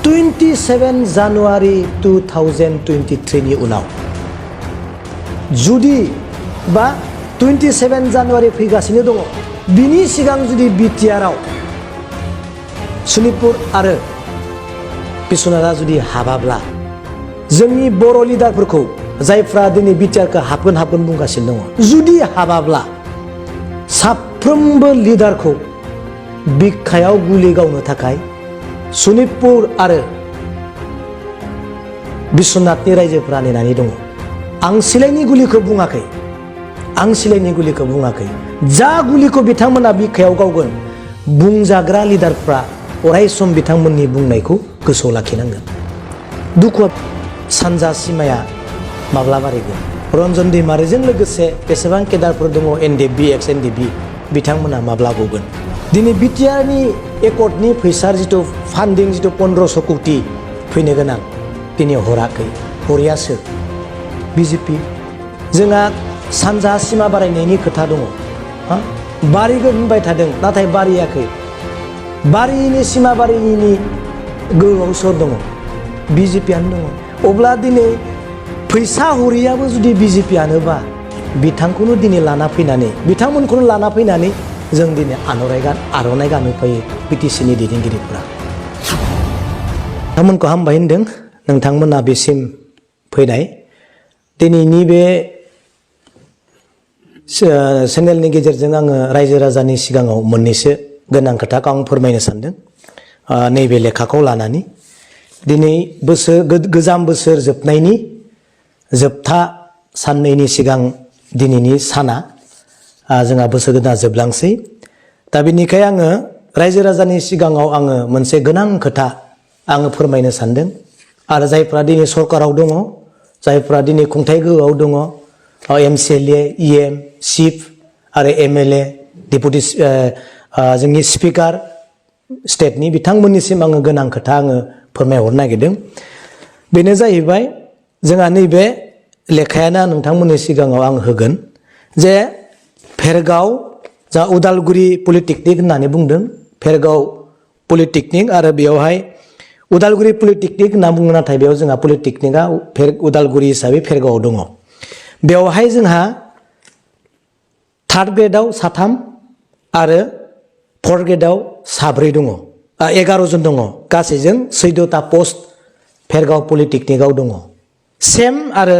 27 जानुवारि 2023 नि उनाव जुदि बा 27 जानुवारि फैगासिनो दङ बिनि सिगां जुदि बिटिआरआव सनितपुर आरो बिश्वनाथआ जुदि हाबाब्ला जोंनि बर' लिडारफोरखौ जायफ्रा दिनै बिटिआरखौ हाबगोन बुंगासिनो दङ जुदि हाबाब्ला साफ्रोमबो लिडारखौ बिखायाव गुलि गावनो थाखाय सनितपुर आरो बिश्वनाथनि रायजोफोरा नेनानै दङ। आं सिलाइनि गुलिखौ बुङाखै, आं सिलाइनि गुलिखौ बुङाखै। जा गुलिखौ बिथांमोना बिखायाव गावगोन बुंजाग्रा लिडारफ्रा अरायसम बिथांमोननि बुंनायखौ गोसोआव लाखिनांगोन। दुखुआ सानजा सिमाया माब्ला बारायगोन? रन्जन दैमारिजों लोगोसे बेसेबां केडारफोर दङ एनडिएफबि एक्स एनडिएफबि बिथांमोना माब्ला गगोन? दिनै बिटिआरनि एकर्डनि फैसा जिथु फान्डिं जिथु 1500 कोटि फैनो गोनां दिनै हराखै, हरियासो बिजेपि। जोंहा सानजा सिमा बारायनायनि खोथा दङ, बारिगोन होनबाय थादों नाथाय बारियाखै। बारिनि सिमा बारिनि गोहोआव सोर दङ? बिजेपियानो दङ। अब्ला दिनै फैसा हरियाबो जुदि बिजेपियानोबा बिथांखौनो दिनै लाना फैनानै बिथांमोनखौनो लाना फैनानै जों दिनै आर'नाइ गान होफैयो बिटिसिनि दैदेनगिरिफोरा। नोंथांमोनखौ हामबाय होनदों, नोंथांमोना बेसिम फैनाय। दिनैनि बे चेनेलनि गेजेरजों आङो रायजो राजानि सिगाङाव मोननैसो गोनां खोथाखौ आं फोरमायनो सानदों नैबे लेखाखौ लानानै। दिनै गोजाम बोसोर जोबनायनि जोबथा साननैनि सिगां दिनैनि साना जोंहा बोसोर गोदाना जोबलांसै। दा बेनिखाय आङो रायजो राजानि सिगाङाव आङो मोनसे गोनां खोथा आङो फोरमायनो सानदों। आरो जायफ्रा दिनै सरकाराव दङ, जायफ्रा दिनै खुंथाइ गोहोआव दङ, एमसिएलए, इएम, चिफ आरो एमएलए, डेपुटि जोंनि स्पिकार स्टेटनि बिथांमोननिसिम आङो गोनां खोथा आङो फोरमायहरनो नागिरदों। बेनो जाहैबाय जोंहा नैबे लेखायानो नोंथांमोननि सिगाङाव आं होगोन जे भेरगाव जा उदालगुरि पलिटेकनिक होननानै बुंदों, भेरगाव पलिटेकनिक आरो बेयावहाय उदालगुरि पलिटेकनिक होनना बुङो नाथाय बेयाव जोंहा पलिटेकनिकआ उदालगुरि हिसाबै भेरगावआव दङ। बेवहाय जोंहा थार्ड ग्रेडआव 3 आरो फर्थ ग्रेडआव 4 दङ, 11 जन दङ। गासैजों 14टा पस्ट भेरगाव पलिटेकनिकआव दङ। सेम आरो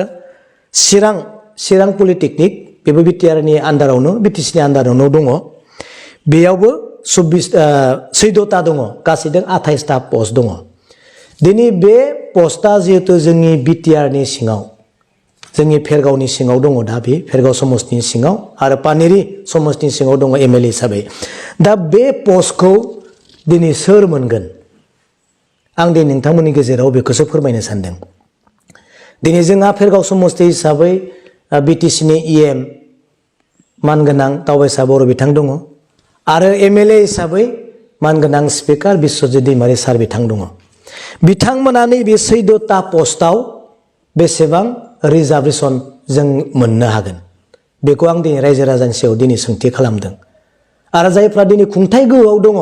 चिरां पलिटेकनिक बेबो बिटिआरनि आन्दारावनो बिटिसिनि आन्दारावनो दङ। बेयावबो 14टा दङ, गासैजों 28टा पस्ट दङ। दिनै बे पस्टआ जिहेतु जोंनि बिटिआरनि सिङाव, जोंनि भेरगावनि सिङाव दङ, दा बे भेरगाव समस्तिनि सिङाव आरो पानेरि समस्तिनि सिङाव दङ एमएलए हिसाबै। दा बे पस्टखौ दिनै सोर मोनगोन? आं दिनै नोंथांमोननि गेजेराव बेखौसो फोरमायनो सानदों। दिनै जोंहा भेरगाव समस्ति हिसाबै बिटिसिनि इएम मानगोनां दावबायसा बर' बिथां दङ आरो एमएलए हिसाबै मानगोनां स्पिकार बिश्वजित दैमारि सार बिथां दङ। बिथांमोना नैबे 14टा पस्टआव बेसेबां रिजार्भेसन जों मोननो हागोन बेखौ आं दिनै रायजो राजानि सायाव दिनै सोंथि खालामदों। आरो जायफ्रा दिनै खुंथाइ गोहोआव दङ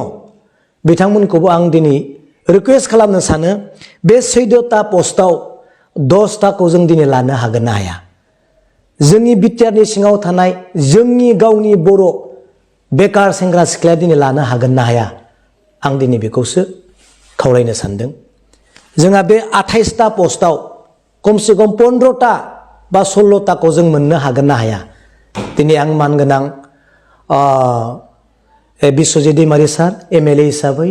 बिथांमोनखौबो आं दिनै रिकुवेस्ट खालामनो सानो बे 14टा पस्टआव 10टाखौ जों दिनै लानो हागोन ना हाया? जोंनि बिटिआरनि सिङाव थानाय जोंनि गावनि बर' बेकार सेंग्रा सिख्लाया दिनै लानो हागोन ना हाया? आं दिनै बेखौसो खावलायनो सानदों। जोंहा बे 28टा पस्टआव खमसे खम 15टा बा 16टाखौ जों मोननो हागोन ना हाया? दिनै आं मानगोनां बिश्वजित दैमारि सार एमएलए हिसाबै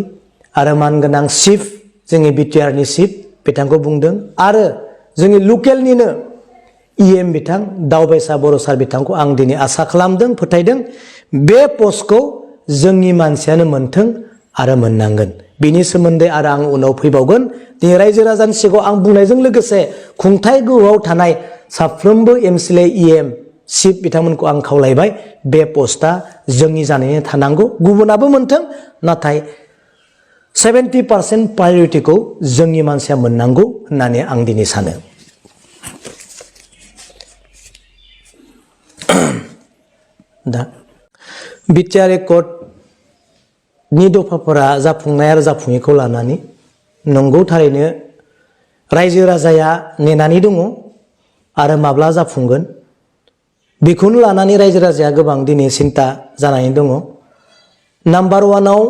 आरो मानगोनां चिफ जोंनि बिटिआरनि चिफ बिथांखौ बुंदों आरो जोंनि लकेलनिनो इएम बिथां दावबायसा बर' सार बिथांखौ आं दिनै आसा खालामदों, फोथायदों बे पस्टखौ जोंनि मानसियानो मोनथों आरो मोननांगोन। बेनि सोमोन्दै आरो आं उनाव फैबावगोन। दिनै रायजो राजानि सिगाङाव आं बुंनायजों लोगोसे खुंथाइ गोहोआव थानाय साफ्रोमबो एमसिएलए इएम चिफ बिथांमोनखौ आं खावलायबाय बे पस्टआ जोंनि जानानै थानांगौ, गुबुनाबो मोनथों नाथाय 70% प्रायरिटिखौ जोंनि मानसिया मोननांगौ होननानै आं दिनै सानो। दा बिटिआर एकर्डनि दफाफोरा जाफुंनाय आरो जाफुङैखौ लानानै नंगौ थारैनो रायजो राजाया नेनानै दङ आरो माब्ला जाफुंगोन बेखौनो लानानै रायजो राजाया गोबां दिनै सिन्था जानानै दङ। नाम्बार 1आव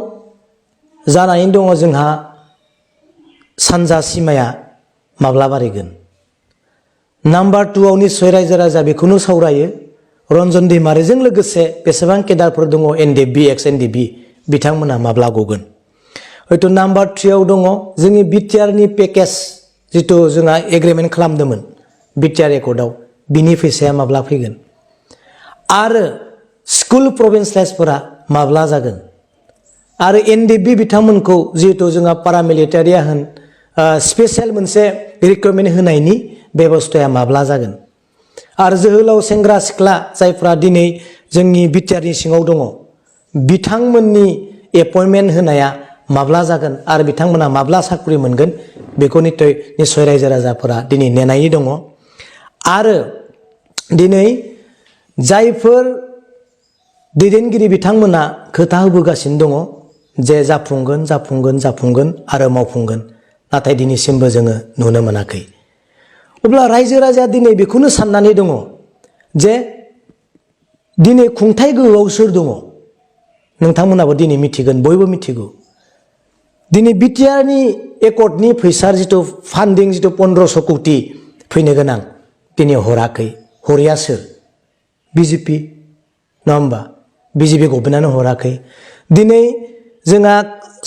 जानानै दङ जोंहा सानजा सिमाया माब्ला बारायगोन। नाम्बार 2आव निस्सय रायजो राजा बेखौनो सावरायो रन्जन दैमारिजों लोगोसे बेसेबां केडारफोर दङ एनडिएफबि एक्स एनडिएफबि बिथांमोना माब्ला गगोन। हयथ' नाम्बार 3आव दङ जोंनि बिटिआरनि पेकेज जिथु जोंहा एग्रिमेन्ट खालामदोंमोन बिटिआर एकर्डआव बिनि फैसाया माब्ला फैगोन आरो स्कुल प्रभिन्सियेलाइजफोरा माब्ला जागोन आरो एनडिएफबि बिथांमोनखौ जिहेतु जोंहा पारामिलिटारिया होन स्पेसियेल मोनसे रिक्रुटमेन्ट होनायनि बेबस्थाया माब्ला जागोन आरो जोहोलाव सेंग्रा सिख्ला जायफ्रा दिनै जोंनि बिटिआरनि सिङाव दङ बिथांमोननि एपइन्टमेन्ट होनाया माब्ला जागोन आरो बिथांमोना माब्ला साख्रि मोनगोन बेखौ निस्सय रायजो राजाफोरा दिनै नेनानै दङ। आरो दिनै जायफोर दैदेनगिरि बिथांमोना खोथा होबोगासिनो दङ जे जाफुंगोन जाफुंगोन जाफुंगोन आरो मावफुंगोन नाथाय दिनैसिमबो जोङो नुनो मोनाखै। अब्ला रायजो राजाया दिनै बेखौनो साननानै दङ जे दिनै खुंथाय गोहोआव सोर दङ नोंथांमोनाबो दिनै मिथिगोन बयबो मिथिगौ। दिनै बिटिआरनि एकर्डनि फैसा जिथु फान्डिं जिथु 1500 कौटि फैनो गोनां दिनै हराखै हरिया सोर बिजेपि नङा होमबा बिजेपि गभर्नमेन्टआनो हराखै। दिनै जोंहा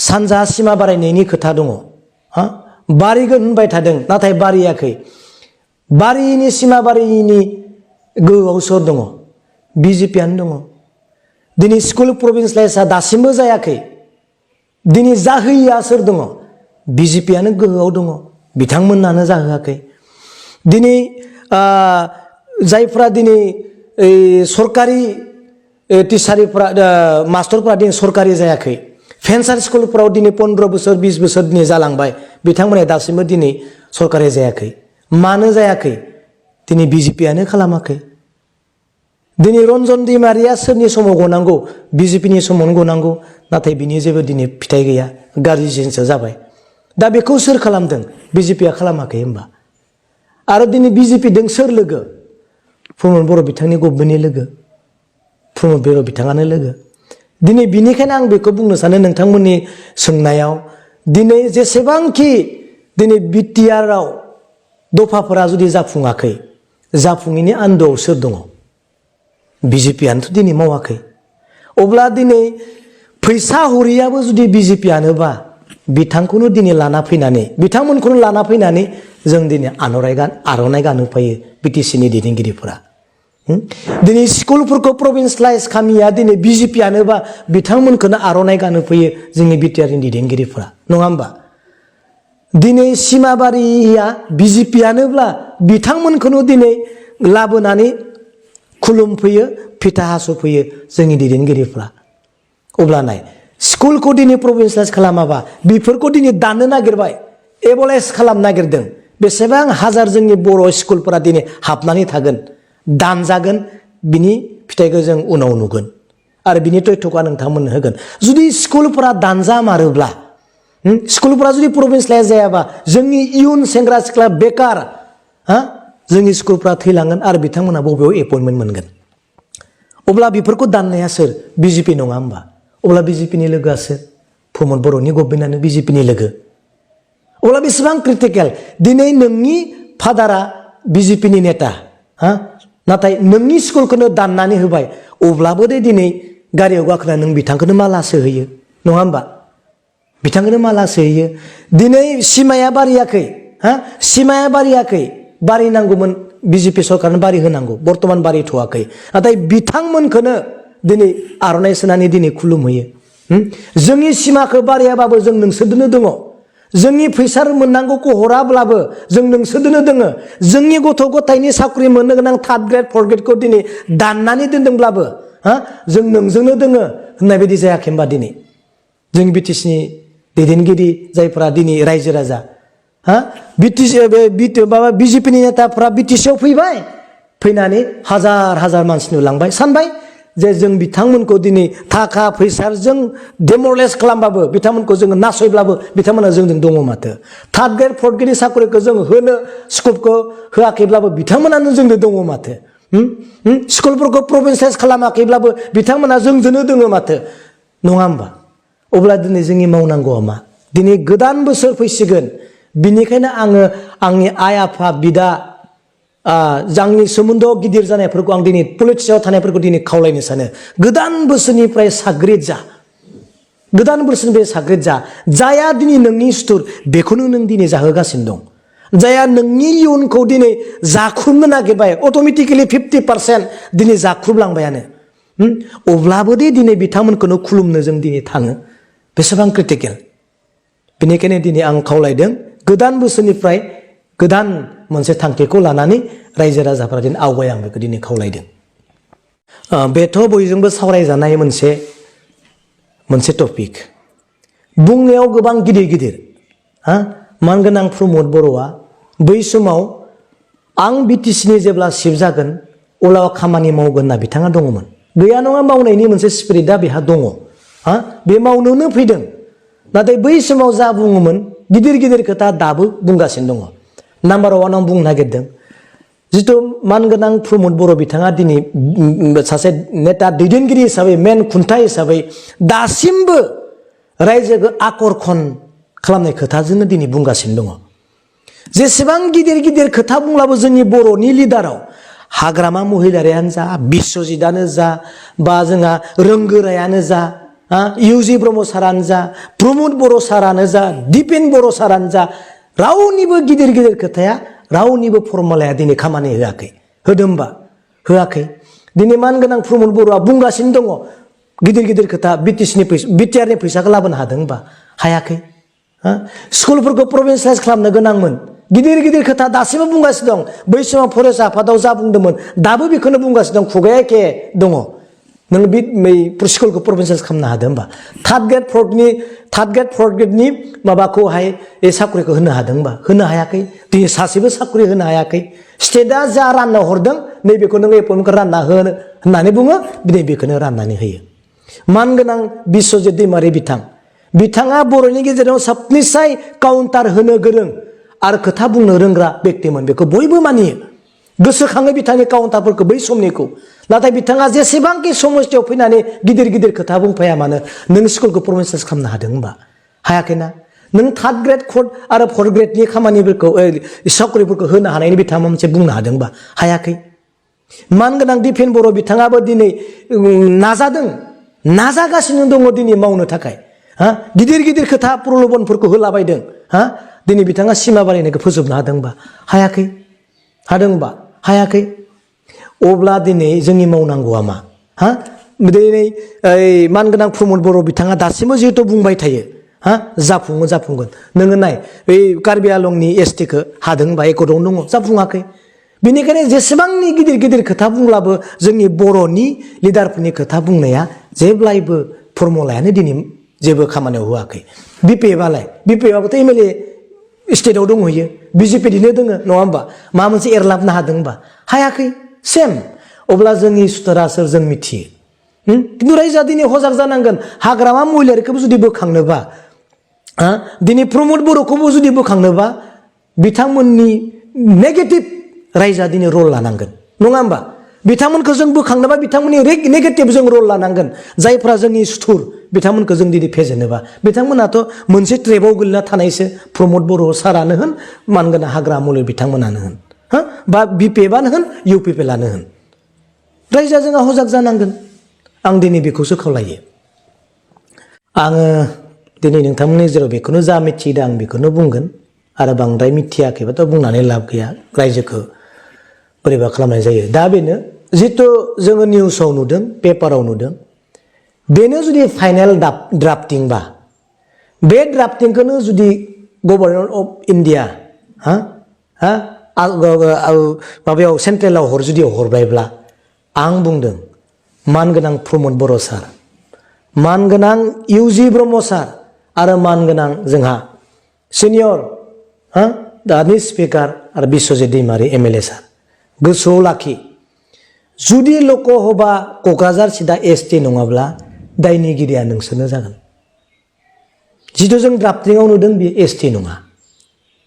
सानजा सिमा बारायनायनि खोथा दङ बारिगोन होनबाय थादों नाथाय बारियाखै। बारिनि सिमा बारिनि गोहोआव सोर दङ बिजेपिआनो दङ। दिनै स्कुल प्रभिन्सियेलाइजआ दासिमबो जायाखै दिनै जाहैया सोर दङ बिजेपिआनो गोहोआव दङ बिथांमोनानो जाहोआखै। दिनै जायफ्रा दिनै सरकारि टिचारफ्रा मास्टरफ्रा दिनै सरकारि जायाखै भेन्सार स्कुलफोराव दिनै 15 बोसोर 20 बोसोर दिनै जालांबाय बिथांमोना दासिमबो दिनै सरकारि जायाखै। मानो जायाखै दिनै बिजेपिआनो खालामाखै। दिनै रन्जन दैमारिया सोरनि समाव गनांगौ बिजेपिनि समावनो गनांगौ नाथाय बिनि जेबो दिनै फिथाइ गैया गाज्रिसिनसो जाबाय। दा बेखौ सोर खालामदों बिजेपिआ खालामाखै होनबा आरो दिनै बिजेपिजों सोर लोगो प्रमद बर' बिथांनि गभर्नमेन्टनि लोगो प्रमद बर' बिथाङानो लोगो। दिनै बिनिखायनो आं बेखौ बुंनो सानो नोंथांमोननि सोंनायाव दिनै जेसेबांखि दिनै बिटिआरआव दफाफोरा जुदि जाफुङाखै जाफुङैनि आन्दोआव सोर दङ बिजेपिआनोथ' दिनै मावाखै। अब्ला दिनै फैसा हरियाबो जुदि बिजेपिआनोबा बिथांखौनो दिनै लाना फैनानै बिथांमोनखौनो लाना फैनानै जों दिनै आर'नाइ गानहोफायो बिटिसिनि दैदेनगिरिफोरा। दिनै स्कुलफोरखौ प्रभिन्सियेलाइज खामिया दिनै बिजेपिआनोबा बिथांमोनखौनो आर'नाइ गानहोफैयो जोंनि बिटिआरनि दैदेनगिरिफोरा नङा होमबा। दिनै सिमाबारिया बिजेपिआनोब्ला बिथांमोनखौनो दिनै लाबोनानै खुलुमफैयो फिथा हास'फैयो जोंनि दैदेनगिरिफ्रा। अब्ला नाय स्कुलखौ दिनै प्रभिन्सियेलाइज खालामाबा बेफोरखौ दिनै दाननो नागिरबाय एबलाइज खालामनो नागिरदों बेसेबां हाजार जोंनि बर' स्कुलफोरा दिनै हाबनानै थागोन दानजागोन बिनि फिथाइखौ जों उनाव नुगोन आरो बिनि तथ्यखौ नोंथांमोननो होगोन। जुदि स्कुलफोरा दानजामारोब्ला स्कुलफोरा जुदि प्रभिन्सियेलाइज जायाबा जोंनि इयुन सेंग्रा सिख्ला बेकार जोंनि स्कुलफ्रा थैलांगोन आरो बिथांमोना बबेयाव एपइन्टमेन्ट मोनगोन। अब्ला बेफोरखौ दाननाया सोर बिजेपि नङा होमबा। अब्ला बिजेपिनि लोगोआ सोर प्रमद बर'नि गभर्नमेन्टआनो बिजेपिनि लोगो। अब्ला बेसेबां क्रिटिकेल दिनै नोंनि फादारा बिजेपिनि नेता नाथाय नोंनि स्कुलखौनो दाननानै होबाय अब्लाबो दिनै गारियाव गाखोना नों बिथांखौनो माला सोहैयो नङा होमबा बिथांखौनो माला सोहैयो। दिनै सिमाया बारियाखै सिमाया बारियाखै बारि नांगौमोन बिजेपि सरकारनो बारि होनांगौ बर्तमान बारिथ'वाखै नाथाय बिथांमोनखौनो दिनै आर'नाइ सोनानै दिनै खुलुमहैयो। जोंनि सिमाखौ बारियाबाबो जों नोंसोरदोनो दङ जोंनि फैसा मोननांगौखौ हराब्लाबो जों नोंसोरदोनो दोङो जोंनि गथ' गथायनि साख्रि मोननो गोनां 3rd ग्रेड 4th ग्रेडखौ दिनै दाननानै दोनदोंब्लाबो जों नोंजोंनो दोङो होननाय बायदि जायाखै होनबा दिनै जोंनि बिटिसिनि दैदेनगिरि जायफोरा दिनै रायजो राजा बिजेपिनि नेताफ्रा बिटिसिआव फैबाय फैनानै हाजार हाजार मानसि नुलांबाय सानबाय जे जों बिथांमोनखौ दिनै थाखा फैसाजों डेमरलाइज खालामबाबो बिथांमोनखौ जोङो नासयब्लाबो बिथांमोना जोंजों दङ माथो थार्ड ग्रेड फर्थ ग्रेडनि साखरिखौ जों होनो स्कपखौ होआखैब्लाबो बिथांमोनानो जोंजों दङ माथो स्कुलफोरखौ प्रभिन्साइज खालामाखैब्लाबो बिथांमोना जोंजोंनो दङ माथो नङा होमबा अब्ला दिनै जोंनि मावनांगौआ मा दिनै गोदान बोसोर फैसिगोन बिनिखायनो आङो आंनि आइ आफा बिदा आंनि सोमोन्दोआव गिदिर जानायफोरखौ आं दिनै पलिटिक्सआव थानायफोरखौ दिनै खावलायनो सानो गोदान बोसोरनिफ्राय साग्रिद जा गोदान बोसोरनिफ्राय साग्रिद जा जाया दिनै नोंनि सुथुर बेखौनो नों दिनै जाहोगासिनो दं जाया नोंनि इयुनखौ दिनै जाख्रुबनो नागिरबाय अट'मेटिकेलि 50% दिनै जाख्रुबलांबायानो अब्लाबो दि दिनै बिथांमोनखौनो खुलुमनो जों दिनै थाङो बेसेबां क्रिटिकेल बेनिखायनो दिनै आं खावलायदों गोदान बोसोरनिफ्राय गोदान मोनसे थांखिखौ लानानै रायजो राजाफोरा दिनै आवगाय आं बेखौ दिनै खावलायदों बेथ' बयजोंबो सावरायजानाय मोनसे टपिक बुंनायाव गोबां गिदिर गिदिर मानगोनां प्रमद बर'आ बै समाव आं बिटिसिनि जेब्ला चिफ जागोन अब्ला खामानि मावगोन होनना बिथाङा दङमोन गैया नङा मावनायनि मोनसे स्पिरिटआ बेहा दङ बे मावनोनो फैदों नाथाय बै समाव जा बुङोमोन गिदिर गिदिर खोथा दाबो बुंगासिनो दङ नाम्बार वान आं बुंनो नागिरदों जिथु मानगोनां प्रमद बर' बिथाङा दिनै सासे नेता दैदेनगिरि हिसाबै मेन खुन्था हिसाबै दासिमबो रायजोखौ आकर्षण खालामनाय खोथाजोंनो दिनै बुंगासिनो दङ जेसेबां गिदिर गिदिर खोथा बुंब्लाबो जोंनि बर'नि लिडाराव हाग्रामा महिलारियानो जा बिश्वजितआनो जा बा जोंहा रोंगोरायानो जा इउजि ब्रह्म सारानो जा प्रमद बर' सारानो जा दिपेन बर' सारानो जा रावनिबो गिदिर गिदिर खोथाया रावनिबो फर्मुलाया दिनै खामानि होआखै होदोंबा होआखै दिनै मानगोनां प्रमद बर'आ बुंगासिनो दङ गिदिर गिदिर खोथा बिटिआरनि फैसाखौ लाबोनो हादोंबा हायाखै स्कुलफोरखौ प्रभिन्साइज खालामनो गोनांमोन गिदिर गिदिर खोथा दासिमबो बुंगासिनो दं बै समाव फरेस्ट आफादाव जा बुंदोंमोन दाबो बेखौनो बुंगासिनो दं खुगाया एखे दङ नों स्कुलखौ प्रभिन्साइज खालामनो हादों होनबा थार्ड ग्रेड फर्थ ग्रेडनि माबाखौहाय साख्रिखौ होनो हादों होनबा होनो हायाखै दिनै सासेबो साख्रि होनो हायाखै स्टेटआ जा रानना हरदों नैबेखौ नों एपइन्टमेन्टखौ रानना हो होननानै बुङो दिनै बेखौनो राननानै होयो मानगोनां बिश्वजित दैमारि बिथाङा बर'नि गेजेराव सबनिसाय काउन्टार होनो गोरों आरो खोथा बुंनो रोंग्रा बेक्तिमोन बेखौ बयबो मानियो गोसोखाङो बिथांनि काउन्टारफोरखौ बै समनिखौ नाथाय बिथाङा जेसेबांखि समस्थियाव फैनानै गिदिर गिदिर खोथा बुंफाया मानो नों स्कुलखौ प्रभिन्साइज खालामनो हादों होनबा हायाखैना नों थार्ड ग्रेड आरो फर्थ ग्रेडनि खामानिफोरखौ साख्रिफोरखौ होनो हानायनि बिथाङा मोनसे बुंनो हादोंबा हायाखै मानगोनां दिपेन बर' बिथाङाबो दिनै नाजागासिनो दङ दिनै मावनो थाखाय गिदिर गिदिर खोथा प्रलबनफोरखौ होलाबायदों दिनै बिथाङा सिमा बारायनायखौ फोजोबनो हादोंबा हायाखै हादोंबा हायाखै अब्ला दिनै जोंनि मावनांगौआ मा दिनै मानगोनां प्रमद बर' बिथाङा दासिमबो जिहेथु बुंबाय थायो जाफुंगोन नोङो नाय बै कार्बि आलंनि एसटिखौ हादोंबा एकर्डआव दङ जाफुङाखै बेनिखायनो जेसेबांनि गिदिर गिदिर खोथा बुंब्लाबो जोंनि बर'नि लिडारफोरनि खोथा बुंनाया जेब्लायबो फर्मुलायानो दिनै जेबो खामानियाव होआखै बिपिएफआबोथ' एमएलए स्टेटआव दंहैयो बिजेपिनिनो दोङो नङा होमबा माबा मोनसे एरलाबनो हादों होनबा हायाखै सेम अब्ला जोंनि सुथुरा सोर जों मिथियो खिन्थु रायजोआ दिनै हजाग जानांगोन हाग्रामा महिलारिखौबो जुदि बोखांनोबा दिनै प्रमद बर'खौबो जुदि बोखांनोबा बिथांमोननि नेगेटिभ रायजोआ दिनै रल लानांगोन नङा होमबा बिथांमोनखौ जों बोखांनोबा बिथांमोननि नेगेटिभ जों रल लानांगोन जायफ्रा जोंनि सुथुर बिथांमोनखौ जों दिनै फेजेनोबा बिथांमोनाथ' मोनसे ट्रेबाव गोलैना थानायसो प्रमद बर' सारानो होन मानगोनां हाग्रा मुलि बिथांमोनानो होन बा बिपिएफआनो होन इउपिपिएलआनो होन रायजोआ जोंहा हजाग जानांगोन आं दिनै बेखौसो खावलायो आङो दिनै नोंथांमोननि गेजेराव बेखौनो जा मिथिदों आं बेखौनो बुंगोन आरो बांद्राय मिथियाखैबाथ' बुंनानै लाब गैया रायजोखौ बोरैबा खालामनाय जायो दा बेनो जितु जोङो निउसाव नुदों पेपाराव नुदों बेनो जुदि फाइनेल ड्राफ्टिंबा बे ड्राफ्टिंखौनो जुदि गभर्नमेन्ट अफ इन्डिया माबायाव सेन्ट्रेलाव जुदि हरबायब्ला आं बुंदों मानगोनां प्रमद बर' सार मानगोनां इउजि ब्रह्म सार आरो मानगोनां जोंहा सिनियर दानि स्पिकार आरो बिश्वजित दैमारि एमएलए सार गोसोआव लाखि जुदि लकसभा क'क्राझार सिदा एसटि नङाब्ला दायनिगिरिया नोंसोरनो जागोन जिथु जों ड्राफ्टिंआव नुदों बेयो एसटि नङा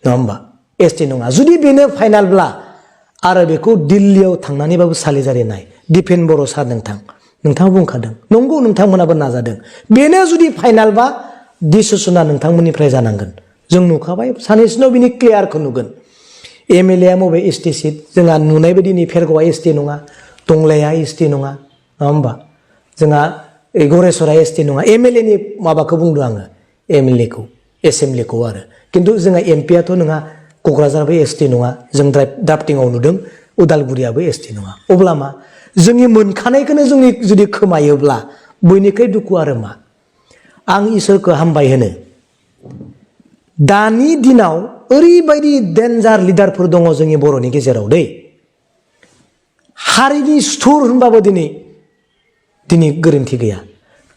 होमबा एसटि नङा जुदि बेनो फाइनालब्ला आरो बेखौ दिल्लीयाव थांनानैबाबो सालिजारिनाय दिपेन बर' सार नोंथाङा बुंखादों नंगौ नोंथांमोनाबो नाजादों बेनो जुदि फाइनालबा डिसिसना नोंथांमोननिफ्राय जानांगोन जों नुखाबाय सानैसोनाव बिनि क्लियारखौ नुगोन एमएलए आ बबे एसटि सिट जोंहा नुनाय बायदिनि फेरगावआ एसटि नङा टंलाया एसटि नङा होमबा जोंहा गरेस्वरा एसटि नङा एमएलए नि माबाखौ बुंदों आङो एमएलए खौ एसेम्बलिखौ आरो किन्तु जोंहा एमपिआथ' नङा क'क्राझारबो एसटि नङा जों ड्राफ्टिंआव नुदों उदालगुरियाबो एसटि नङा अब्ला मा जोंनि मोनखानायखौनो जोंनि जुदि खोमायोब्ला बयनिख्रुइ दुखु आरो मा आं इसोरखौ हामबाय होनो दानि दिनाव ओरैबायदि डेन्जार लिडारफोर दङ जोंनि बर'नि गेजेराव दै हारिनि सुथुर होनबाबो दिनै गोरोन्थि गैया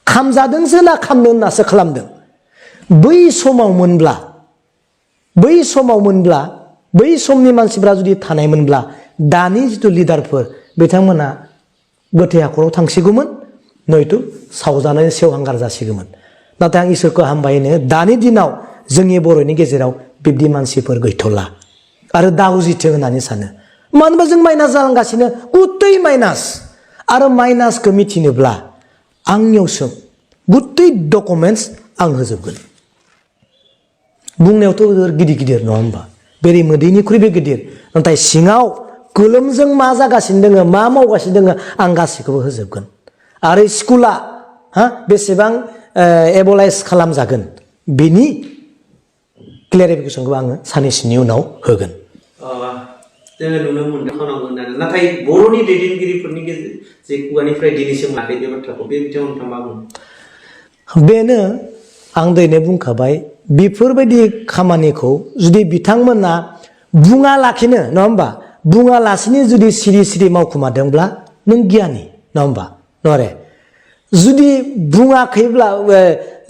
खामजादोंसो ना खामनो होननासो खालामदों बै समाव मोनब्ला बै समनि मानसिफ्रा जुदि थानायमोनब्ला दानि जिथु लिडारफोर बिथांमोना गोथै हाखराव थांसिगौमोन नयतु सावजानानै सेवहांगार जासिगौमोन नाथाय आं इसोरखौ हामबाय होनो दानि दिनाव जोंनि बर'नि गेजेराव बिब्दि मानसिफोर गैथ'ला आरो दावजिथों होननानै सानो मानो होनबा जों माइनास जालांगासिनो गुतै माइनास आरो माइनासखौ मिथिनोब्ला आंनियाव सों गुतै डकुमेन्टस आं होजोबगोन बुंनायावथ' गिदिर नङा होमबा बेरे मोदैनिख्रुइबो गिदिर नाथाय सिङाव गोलोमजों मा जागासिनो दोङो मा मावगासिनो दोङो आं गासैखौबो होजोबगोन आरो स्कुला बेसेबां एबलाइज खालामजागोन बेनि क्लेरिफिकेसनखौ आङो साननैसोनि उनाव होगोन जोङो नुनो मोनदों खानांगौ होननानै नाथाय बर'नि दैदेनगिरिफोरनि जे खुगानिफ्राय दिनैसिम मोनाखै बे बाथ्राखौ बे बिथिङाव नोंथाङा मा बुङो बेनो आं दिनै बुंखाबाय बेफोरबायदि खामानिखौ जुदि बिथांमोना बुङालाखिनो नङा होमबा बुङालासिनो जुदि सिरि मावखुमादोंब्ला नों गियानि नङा होमबा नरे जुदि बुङाखैब्ला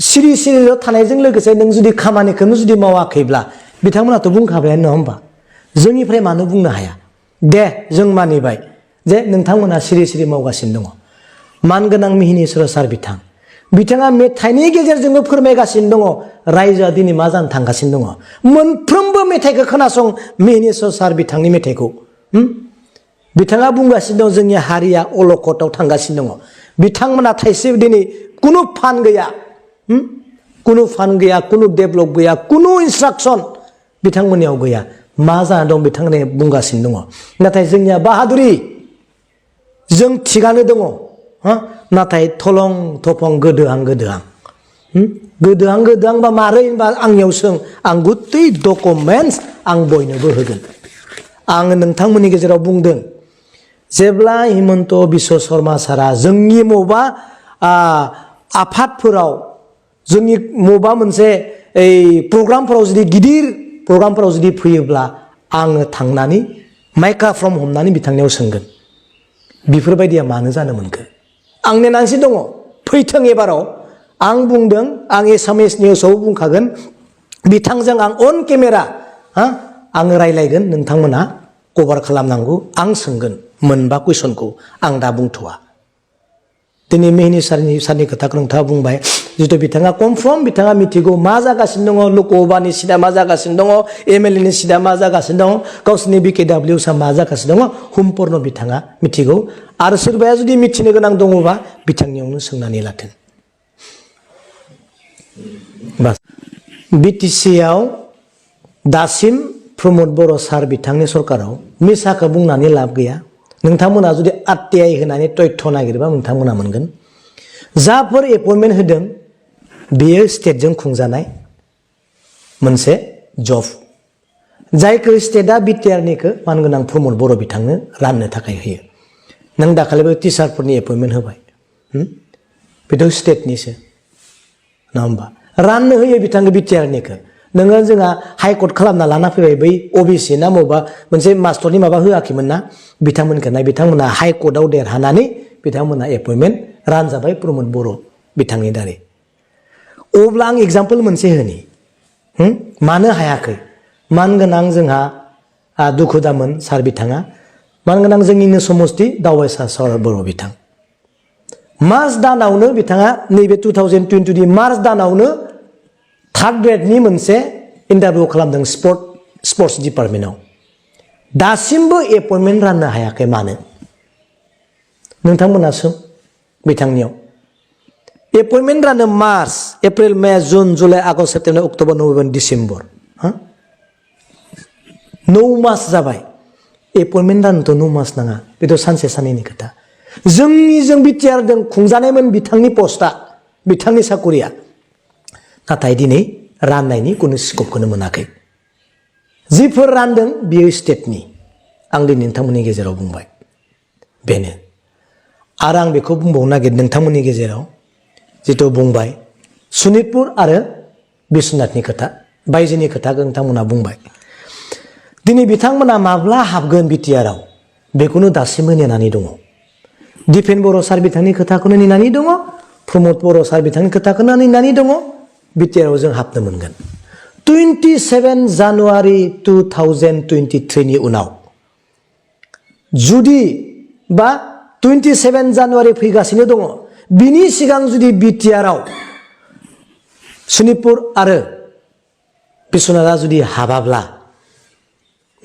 सिरिल' थानायजों लोगोसे नों जुदि खामानिखौनो जुदि मावाखैब्ला बिथांमोनाथ' बुंखाबायानो नङा होमबा जोंनिफ्राय मानो बुंनो हाया दे जों मानिबाय जे नोंथांमोना सिरि मावगासिनो दङ मानगोनां मिहिनीश्वर सार बिथाङा मेथाइनि गेजेरजोंबो फोरमायगासिनो दङ रायजोआ दिनै मा जानो थांगासिनो दङ मोनफ्रोमबो मेथाइखौ खोनासं मिहिनीश्वर सार बिथांनि मेथाइखौ बिथाङा बुंगासिनो दं जोंनि हारिया अलखदाव थांगासिनो दङ बिथांमोना थाइसे दिनै कुनु फान्ड गैया कुनु डेभेलप गैया कुनु इन्सट्राक्सन बिथांमोननियाव गैया मा जाना दं बिथांमोना बुंगासिनो दङ नाथाय जोंनिया बाहादुरि जों थिगानो दङ नाथाय थलं थफं गोदोहां बा मारै होनबा आंनियाव सों आं गुतै डकुमेन्टस आं बयनोबो होगोन आङो नोंथांमोननि गेजेराव बुंदों जेब्ला हिमन्त बिश्व शर्मा सारा जोंनि मबा आफादफोराव जोंनि मबा मोनसे प्रग्रामफोराव जुदि गिदिर प्रग्रामफोराव जुदि फैयोब्ला आङो थांनानै माइक्राफन हमनानै बिथांनियाव सोंगोन बेफोरबायदिया मानो जानो मोनखो आं नेनानैसो दङ फैथों एबाराव आं बुंदों आं एसामिस निउसाव बुंखागोन बिथांजों आं अन केमेरा आङो रायलायगोन नोंथांमोना कभार खालामनांगौ आं सोंगोन मोनबा कुइसनखौ आं दा बुंथ'वा दिनै मिहिनी सारनि खोथाखौ नोंथाङा बुंबाय जितु बिथाङा कनफार्म बिथाङा मिथिगौ मा जागासिनो दङ लकसभानि सिटआ मा जागासिनो दङ एमएलए नि सिटआ मा जागासिनो दङ गावसोरनि बिकेडब्लिउ सा मा जागासिनो दङ सम्पूर्ण बिथाङा मिथिगौ आरो सोरबाया जुदि मिथिनो गोनां दङबा बिथांनियावनो सोंनानै लाथों बास बिटिसिआव दासिम प्रमद बर' सार बिथांनि सरकाराव मिसाखौ बुंनानै लाब गैया नोंथांमोना जुदि आरटिआइ होनानै तथ्य नागिरबा नोंथांमोना मोनगोन जाफोर एपइन्टमेन्ट होदों बेयो स्टेटजों खुंजानाय मोनसे जब जायखौ स्टेटआ बिटिआरनिखौ मानगोनां प्रमद बर' बिथांनो राननो थाखाय होयो नों दाखालिबो टिचारफोरनि एपइन्टमेन्ट होबाय बेथ' स्टेटनिसो नङा होमबा राननो होयो बिथांनो बिटिआरनिखौ नोङो जोंहा हाइकर्ट खालामना लाना फैबाय बै अबिसि ना मबा मोनसे मास्टरनि माबा होआखैमोन ना बिथांमोना हाइकर्टआव देरहानानै बिथांमोना एपइन्टमेन्ट रानजाबाय प्रमद बर' बिथांनि दारै अब्ला आं एग्जाम्पल मोनसे होनि मानो हायाखै मानगोनां जोंहा दुखु दामोन सार बिथाङा मानगोनां जोंनिनो समस्ति दावबायसा सर बर' बिथां मार्च दानावनो बिथाङा नैबे 2020 नि मार्च दानावनो थार्ड ग्रेडनि मोनसे इन्टारभिउ खालामदों स्पर्ट्स डिपार्टमेन्टआव दासिमबो एपइन्टमेन्ट राननो हायाखै मानो नोंथांमोना सों बिथांनियाव एपइन्टमेन्ट रानो March April May June July August September October November December 9 मास जाबाय एपइन्टमेन्ट राननोथ' 9 मास नाङा बेथ' सानसे साननैनि खोथा जोंनिजों बिटिआर जों खुंजानायमोन बिथांनि पस्टआ बिथांनि साकरिया नाथाय दिनै राननायनि कुनु स्कपखौनो मोनाखै जिफोर रानदों बियो स्टेटनि आं दिनै नोंथांमोननि गेजेराव बुंबाय बेनो आरो आं बेखौ बुंबावनो नागिरदों नोंथांमोननि गेजेराव जिथु बुंबाय सनितपुर आरो बिश्वनाथनि खोथा बायजोनि खोथाखौ नोंथांमोना बुंबाय दिनै बिथांमोना माब्ला हाबगोन बिटिआरआव बेखौनो दासिमबो नेनानै दङ दिपेन बर' सार बिथांनि खोथाखौनो नेनानै दङ प्रमद बर' सार बिथांनि खोथाखौनो नेनानै दङ बिटिआरआव जों हाबनो मोनगोन 27 जानुवारि 2023 नि उनाव जुदि बा 27 जानुवारि फैगासिनो दङ बिनि सिगां जुदि बिटिआरआव सनितपुर आरो बिश्वनाथआ जुदि हाबाब्ला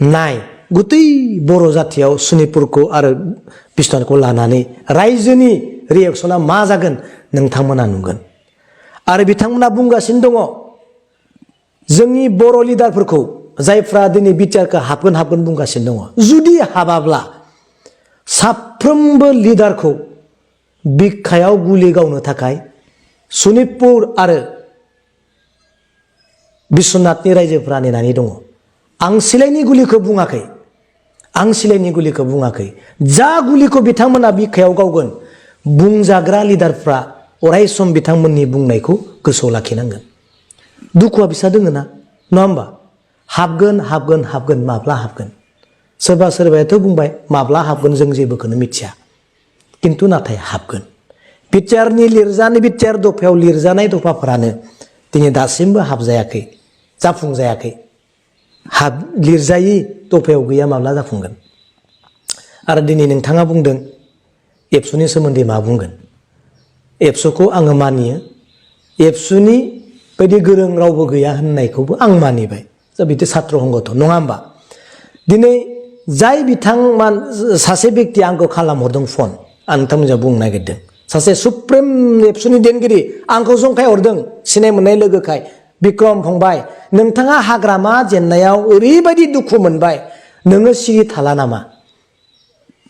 नाय गुतै बर' जाथियाव सनितपुरखौ आरो बिश्वनाथखौ लानानै रायजोनि रिएक्सना मा जागोन नोंथांमोना नुगोन आरो बिथांमोना बुंगासिनो दङ जोंनि बर' लिडारफोरखौ जायफ्रा दिनै बिटिआरखौ हाबगोन बुंगासिनो दङ जुदि हाबाब्ला साफ्रोमबो लिडारखौ बिखायाव गुलि गावनो थाखाय सनितपुर आरो बिश्वनाथनि रायजोफोरा नेनानै दङ आं सिलाइनि गुलिखौ बुङाखै जा गुलिखौ बिथांमोना बिखायाव गावगोन बुंजाग्रा लिडारफ्रा अरायसम बिथांमोननि बुंनायखौ गोसोआव लाखिनांगोन दुखुआ बिसा दोङो ना नङा होमबा हाबगोन माब्ला हाबगोन सोरबा सोरबायाथ' बुंबाय माब्ला हाबगोन जों जेबोखौनो मिथिया किन्तु नाथाय हाबगोन बिटिआरनि बिटिआर दफायाव लिरजानाय दफाफोरानो दिनै दासिमबो हाबजायाखै जाफुंजायाखै लिरजायै दफायाव गैया माब्ला जाफुंगोन आरो दिनै नोंथाङा बुंदों एबसुनि सोमोन्दै मा बुंगोन एबसुखौ आङो मानियो एबसुनि बायदि गोरों रावबो गैया होननायखौबो आं मानिबाय बिदि सात्र हंगथ नङा होमबा दिनै जाय बिथांमोन सासे बेक्ति आंखौ खालामहरदों फन आं नोंथांमोनजों बुंनो नागिरदों सासे सुप्रिम एबसुनि देनगिरि आंखौ जंखाय हरदों सिनाय मोननाय लोगोखाय बिक्रम फंबाय नोंथाङा हाग्रामा जेननायाव ओरैबायदि दुखु मोनबाय नोङो सिरि थाला नामा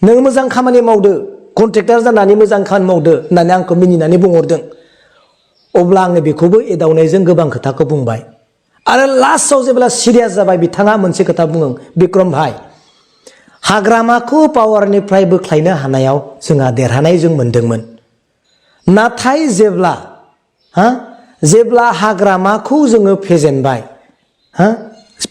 नों मोजां खामानि मावदो कन्ट्रेक्टर जानानै मोजां खामानि मावदो होननानै आंखौ मिनिनानै बुंहरदों अब्ला आङो बेखौबो एदावनायजों गोबां खोथाखौ बुंबाय आरो लास्टआव जेब्ला सिरियास जाबाय बिथाङा मोनसे खोथा बुङो बिक्रम भाई हाग्रामाखौ पावारनिफ्राय बोख्लायनो हानायाव जोंहा देरहानाय जों मोनदोंमोन नाथाय जेब्ला हाग्रामाखौ जोङो फेजेनबाय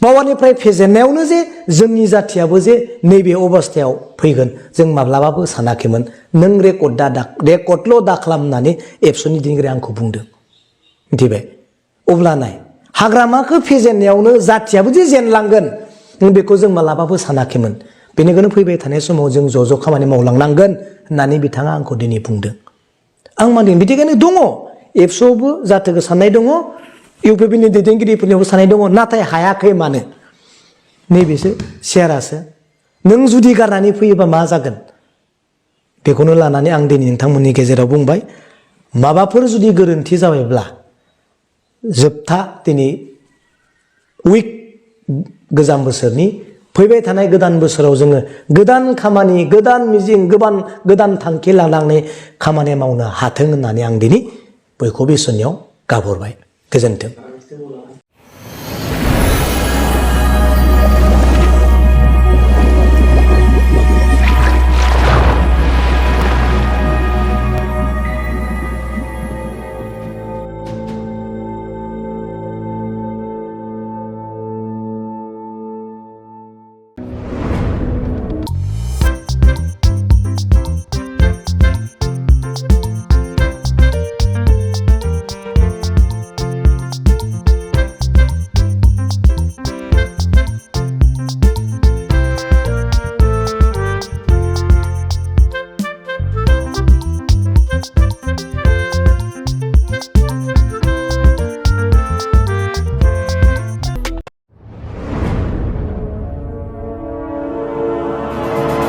पावारनिफ्राय फेजेननायावनो जे जोंनि जाथियाबो जे नैबे अबस्थायाव फैगोन जों माब्लाबाबो सानाखैमोन नों रेकर्डल' दा खालामनानै एबसुनि दिनगिरि आंखौ बुंदों मिथिबाय अब्ला नाय हाग्रामाखौ फेजेननायावनो जाथियाबो जे जेनलांगोन बेखौ जों मालाबाबो सानाखैमोन बेनिखायनो फैबाय थानाय समाव जों ज' खामानि मावलांनांगोन होननानै बिथाङा आंखौ दिनै बुंदों आं मानदों बिदिखायनो दङ एबसुआवबो जाथोखौ साननाय दङ इउपिपिनि दैदेनगिरिफोरनियावबो साननाय दङ नाथाय हायाखै मानो नैबेसो सेयारासो नों जुदि गारनानै फैयोबा मा जागोन बेखौनो लानानै आं दिनै नोंथांमोननि गेजेराव बुंबाय माबाफोर जुदि गोरोन्थि जाबायब्ला जोबथा दिनै गोजाम बोसोरनि फैबाय थानाय गोदान बोसोराव जोङो गोदान खामानि गोदान मिजिं गोदान थांखि लानानै खामानि मावनो हाथों होननानै आं दिनै बयखौबो इसोरनियाव गाबहरबाय गोजोन्थों